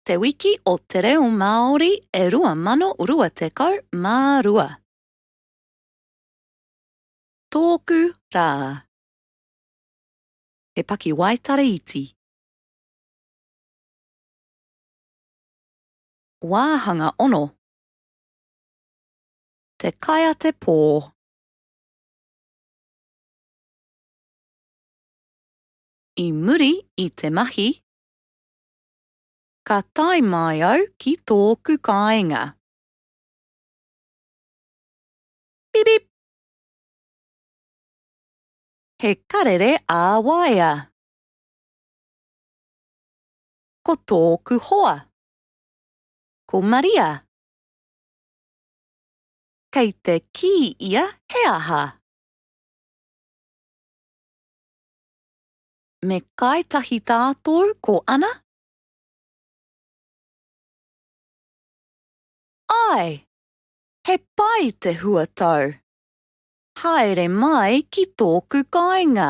Te wiki o te reo Māori e 2022. Tōku rā. He paki waitara iti. Wāhanga ono. Te kaia te pō. I muri i te mahi. Ka tai mai au ki tōku kāinga. Bip! He karere a waia. Ko tōku hoa. Ko Maria. Kei te ki ia he aha. Me kaitahi tātou ko ana? Ai, he pai te huatau. Haere mai ki tōku kāinga.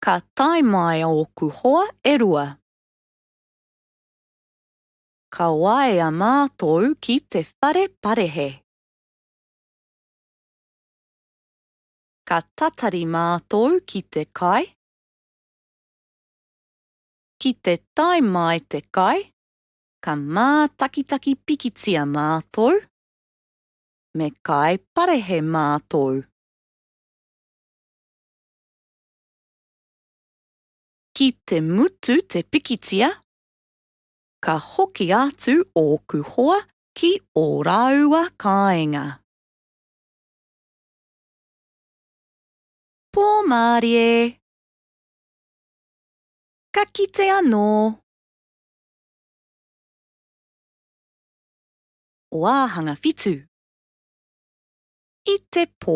Ka tai mai ōku hoa e rua. Ka waia mātou ki te whare parehe. Ka tatari mātou ki te kai. Ki te tai mai te kai, ka mātakitaki pikitia mātou. Me kai parehe mātou. Ki te mutu te pikitia, ka hoki atu ōku hoa ki ō rāua kāinga. Pō Mārie. Ka kite anō. Wāhanga whitu. I te pō.